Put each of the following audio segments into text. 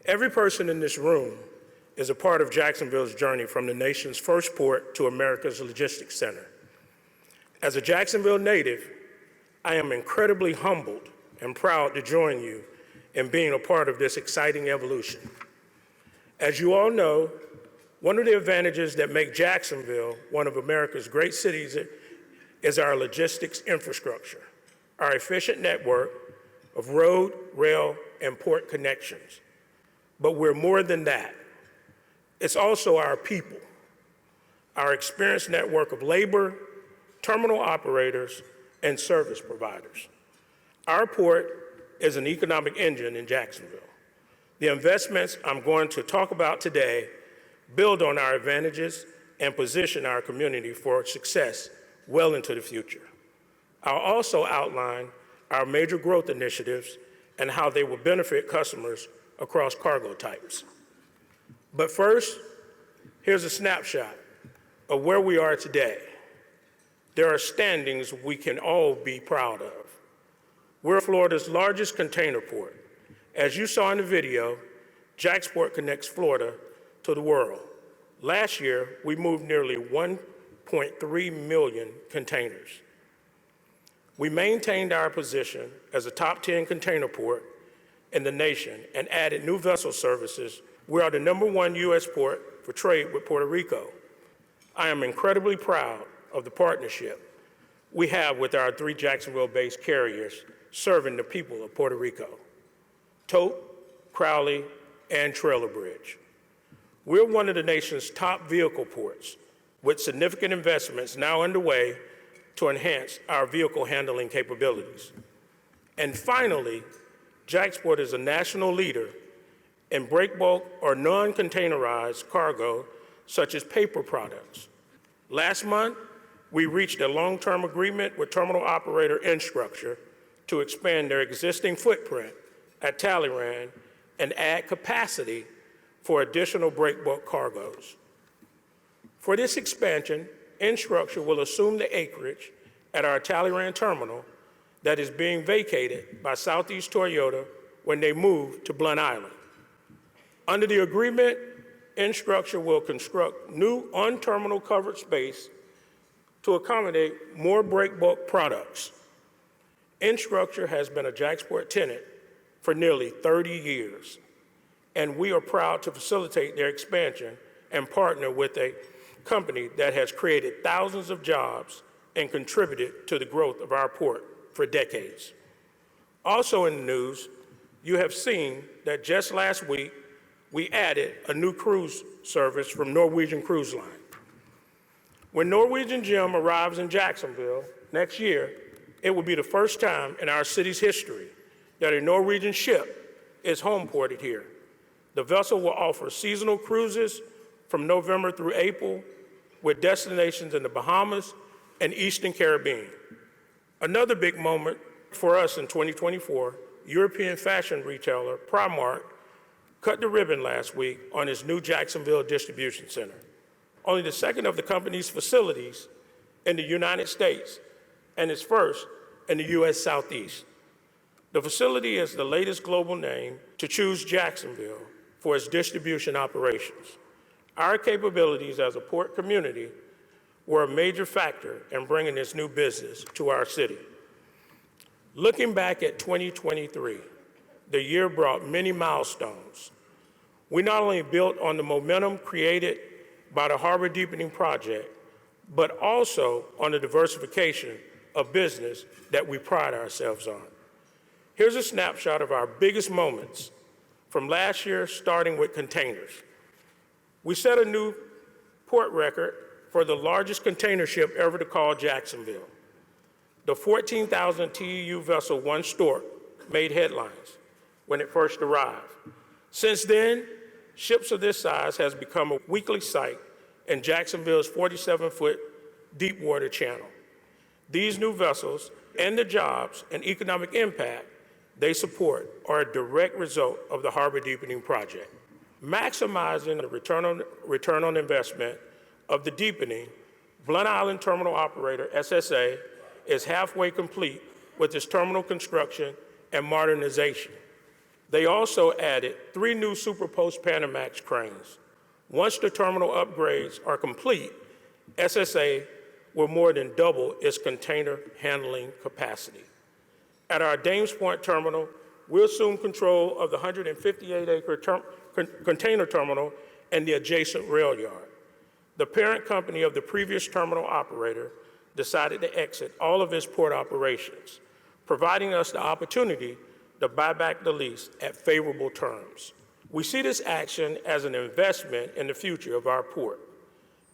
Every person in this room is a part of Jacksonville's journey from the nation's first port to America's logistics center. As a Jacksonville native, I am incredibly humbled and proud to join you in being a part of this exciting evolution. As you all know, one of the advantages that make Jacksonville one of America's great cities is our logistics infrastructure, our efficient network of road, rail, and port connections. But we're more than that. It's also our people, our experienced network of labor, terminal operators, and service providers. Our port is an economic engine in Jacksonville. The investments I'm going to talk about today build on our advantages and position our community for success well into the future. I'll also outline our major growth initiatives and how they will benefit customers across cargo types. But first, here's a snapshot of where we are today. There are standings we can all be proud of. We're Florida's largest container port. As you saw in the video, JAXPORT connects Florida to the world. Last year, we moved nearly 1.3 million containers. We maintained our position as a top 10 container port in the nation and added new vessel services. We are the #1 U.S. port for trade with Puerto Rico. I am incredibly proud of the partnership we have with our 3 Jacksonville-based carriers serving the people of Puerto Rico: Tote, Crowley, and Trailer Bridge. We're one of the nation's top vehicle ports, with significant investments now underway to enhance our vehicle handling capabilities. And finally, JAXPORT is a national leader in breakbulk or non-containerized cargo, such as paper products. Last month, we reached a long-term agreement with terminal operator Instructure to expand their existing footprint at Talleyrand and add capacity for additional breakbulk cargoes. For this expansion, Instructure will assume the acreage at our Talleyrand terminal that is being vacated by Southeast Toyota when they move to Blunt Island. Under the agreement, Instructure will construct new on-terminal covered space to accommodate more breakbulk products. Instructure has been a JAXPORT tenant for nearly 30 years, and we are proud to facilitate their expansion and partner with a company that has created thousands of jobs and contributed to the growth of our port for decades. Also in the news, you have seen that just last week, we added a new cruise service from Norwegian Cruise Line. When Norwegian Gem arrives in Jacksonville next year, it will be the first time in our city's history that a Norwegian ship is home ported here. The vessel will offer seasonal cruises from November through April, with destinations in the Bahamas and Eastern Caribbean. Another big moment for us in 2024, European fashion retailer Primark cut the ribbon last week on its new Jacksonville distribution center, only the second of the company's facilities in the United States and its first in the U.S. Southeast. The facility is the latest global name to choose Jacksonville for its distribution operations. Our capabilities as a port community were a major factor in bringing this new business to our city. Looking back at 2023, the year brought many milestones. We not only built on the momentum created by the Harbor Deepening Project, but also on the diversification of business that we pride ourselves on. Here's a snapshot of our biggest moments from last year, starting with containers. We set a new port record for the largest container ship ever to call Jacksonville. The 14,000 TEU vessel One Stork made headlines when it first arrived. Since then, ships of this size has become a weekly sight in Jacksonville's 47-foot deep water channel. These new vessels and the jobs and economic impact they support are a direct result of the Harbor Deepening Project. Maximizing the return on investment of the deepening, Blunt Island Terminal Operator, SSA, is halfway complete with its terminal construction and modernization. They also added 3 new Super Post Panamax cranes. Once the terminal upgrades are complete, SSA will more than double its container handling capacity. At our Dames Point terminal, we'll assume control of the 158-acre container terminal and the adjacent rail yard. The parent company of the previous terminal operator decided to exit all of its port operations, providing us the opportunity to buy back the lease at favorable terms. We see this action as an investment in the future of our port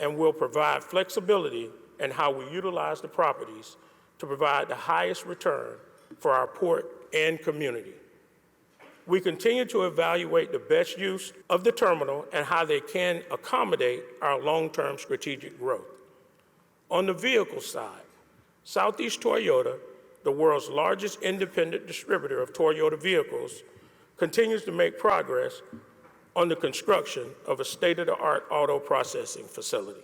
and will provide flexibility in how we utilize the properties to provide the highest return for our port and community. We continue to evaluate the best use of the terminal and how they can accommodate our long-term strategic growth. On the vehicle side, Southeast Toyota, the world's largest independent distributor of Toyota vehicles, continues to make progress on the construction of a state-of-the-art auto processing facility.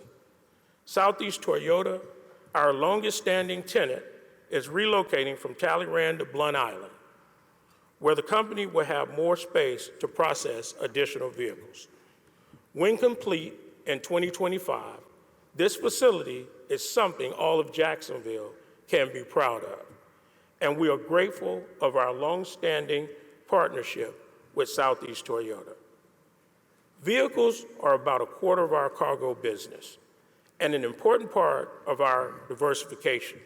Southeast Toyota, our longest-standing tenant, is relocating from Talleyrand to Blount Island, where the company will have more space to process additional vehicles. When complete in 2025, this facility is something all of Jacksonville can be proud of, and we are grateful of our long-standing partnership with Southeast Toyota. Vehicles are about a quarter of our cargo business and an important part of our diversification.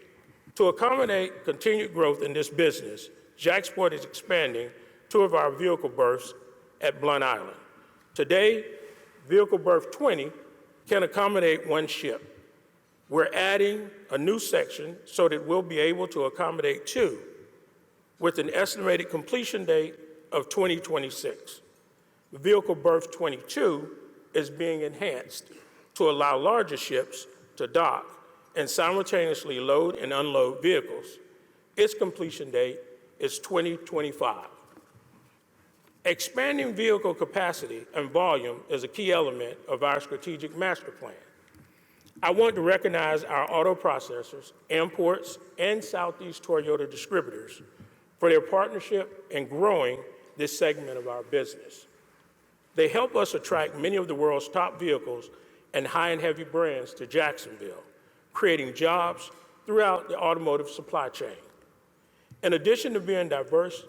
To accommodate continued growth in this business, JAXPORT is expanding 2 of our vehicle berths at Blount Island. Today, vehicle berth 20 can accommodate 1 ship. We're adding a new section so that we'll be able to accommodate 2, with an estimated completion date of 2026. Vehicle berth 22 is being enhanced to allow larger ships to dock and simultaneously load and unload vehicles. Its completion date is 2025. Expanding vehicle capacity and volume is a key element of our strategic master plan. I want to recognize our auto processors, imports, and Southeast Toyota distributors for their partnership in growing this segment of our business. They help us attract many of the world's top vehicles and high and heavy brands to Jacksonville, creating jobs throughout the automotive supply chain. In addition to being diverse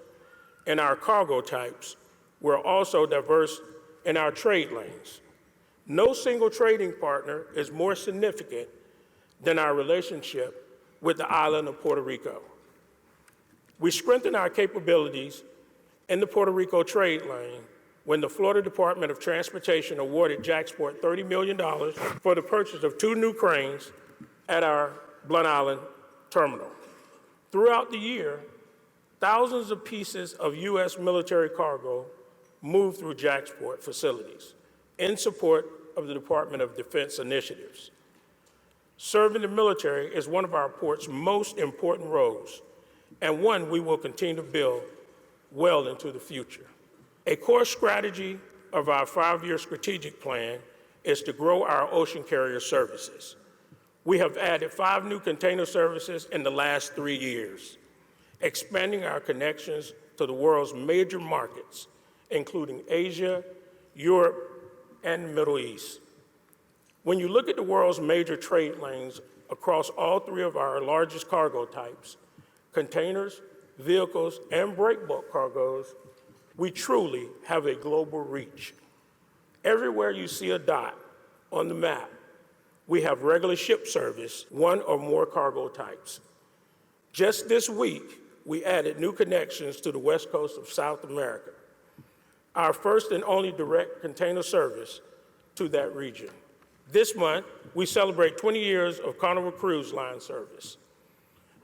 in our cargo types, we're also diverse in our trade lanes. No single trading partner is more significant than our relationship with the island of Puerto Rico. We strengthened our capabilities in the Puerto Rico trade lane when the Florida Department of Transportation awarded JAXPORT $30 million for the purchase of 2 new cranes at our Blount Island terminal. Throughout the year, thousands of pieces of U.S. military cargo moved through JAXPORT facilities in support of the Department of Defense initiatives. Serving the military is one of our port's most important roles, and one we will continue to build well into the future. A core strategy of our 5-year strategic plan is to grow our ocean carrier services. We have added 5 new container services in the last 3 years, expanding our connections to the world's major markets, including Asia, Europe, and the Middle East. When you look at the world's major trade lanes across all 3 of our largest cargo types, containers, vehicles, and breakbulk cargoes, we truly have a global reach. Everywhere you see a dot on the map, we have regular ship service, 1 or more cargo types. Just this week, we added new connections to the west coast of South America, our first and only direct container service to that region. This month, we celebrate 20 years of Carnival Cruise Line service.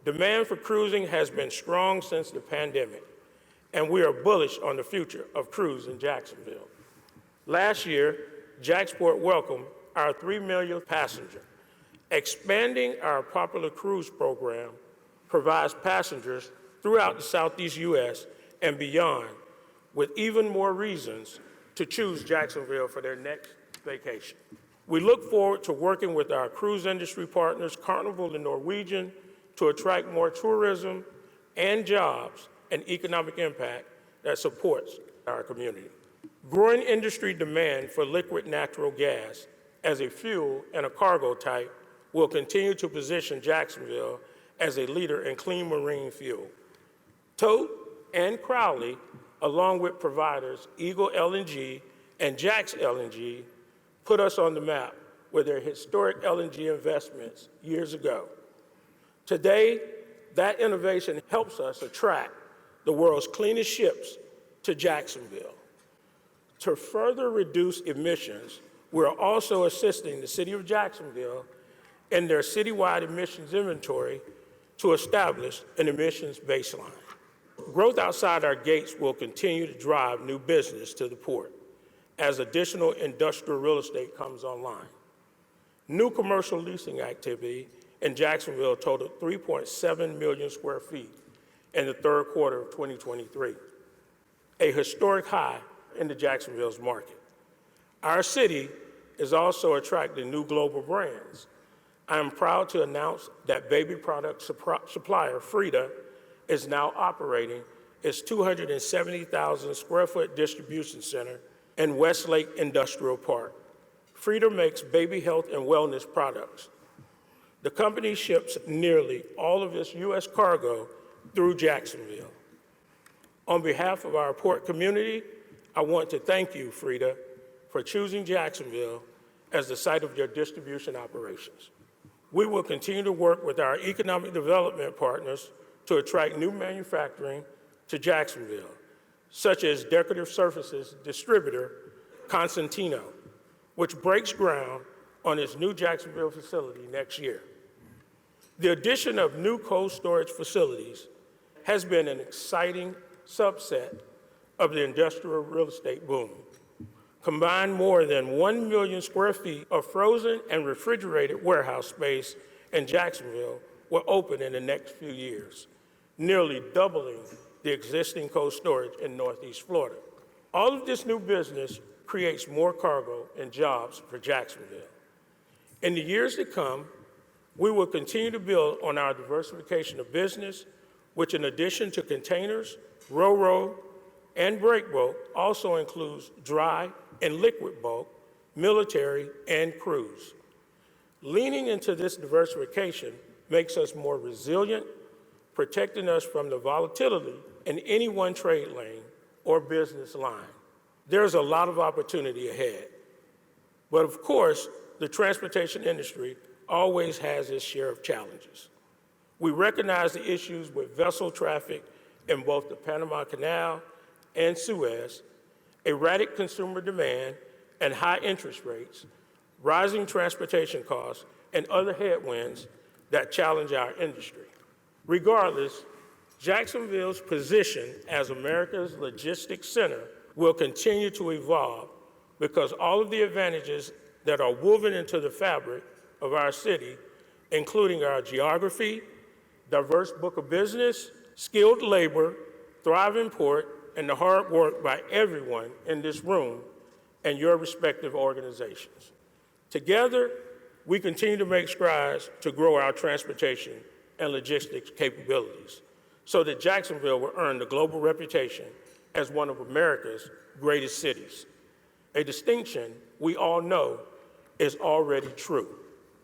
Demand for cruising has been strong since the pandemic, and we are bullish on the future of cruise in Jacksonville. Last year, JAXPORT welcomed our 3 millionth passenger. Expanding our popular cruise program provides passengers throughout the Southeast U.S. and beyond with even more reasons to choose Jacksonville for their next vacation. We look forward to working with our cruise industry partners, Carnival and Norwegian, to attract more tourism and jobs and economic impact that supports our community. Growing industry demand for liquid natural gas as a fuel and a cargo type will continue to position Jacksonville as a leader in clean marine fuel. Tote and Crowley, along with providers Eagle LNG and Jax LNG, put us on the map with their historic LNG investments years ago. Today, that innovation helps us attract the world's cleanest ships to Jacksonville. To further reduce emissions, we're also assisting the City of Jacksonville in their citywide emissions inventory to establish an emissions baseline. Growth outside our gates will continue to drive new business to the port as additional industrial real estate comes online. New commercial leasing activity in Jacksonville totaled 3.7 million square feet in the third quarter of 2023, a historic high in the Jacksonville's market. Our city is also attracting new global brands. I am proud to announce that baby product supplier Frida is now operating its 270,000 square foot distribution center in Westlake Industrial Park. Frida makes baby health and wellness products. The company ships nearly all of its U.S. cargo through Jacksonville. On behalf of our port community, I want to thank you, Frida, for choosing Jacksonville as the site of your distribution operations. We will continue to work with our economic development partners to attract new manufacturing to Jacksonville, such as decorative surfaces distributor Constantino, which breaks ground on its new Jacksonville facility next year. The addition of new cold storage facilities has been an exciting subset of the industrial real estate boom. Combined, more than 1 million square feet of frozen and refrigerated warehouse space in Jacksonville will open in the next few years, nearly doubling the existing cold storage in Northeast Florida. All of this new business creates more cargo and jobs for Jacksonville. In the years to come, we will continue to build on our diversification of business, which in addition to containers, ro-ro, and breakbulk also includes dry and liquid bulk, military, and cruise. Leaning into this diversification makes us more resilient, protecting us from the volatility in any one trade lane or business line. There's a lot of opportunity ahead. But of course, the transportation industry always has its share of challenges. We recognize the issues with vessel traffic in both the Panama Canal and Suez, erratic consumer demand and high interest rates, rising transportation costs, and other headwinds that challenge our industry. Regardless, Jacksonville's position as America's logistics center will continue to evolve because all of the advantages that are woven into the fabric of our city, including our geography, diverse book of business, skilled labor, thriving port, and the hard work by everyone in this room and your respective organizations. Together, we continue to make strides to grow our transportation and logistics capabilities so that Jacksonville will earn the global reputation as one of America's greatest cities, a distinction we all know is already true.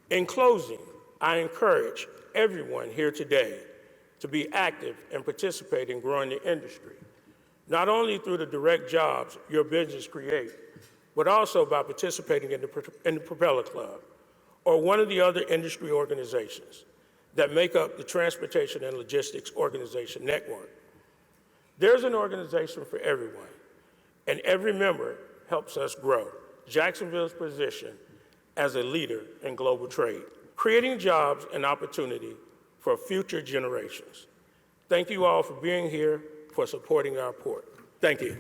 In closing, I encourage everyone here today to be active and participate in growing the industry, not only through the direct jobs your business creates, but also by participating in the Propeller Club or one of the other industry organizations that make up the Transportation and Logistics Organization Network. There's an organization for everyone, and every member helps us grow Jacksonville's position as a leader in global trade, creating jobs and opportunity for future generations. Thank you all for being here, for supporting our port. Thank you.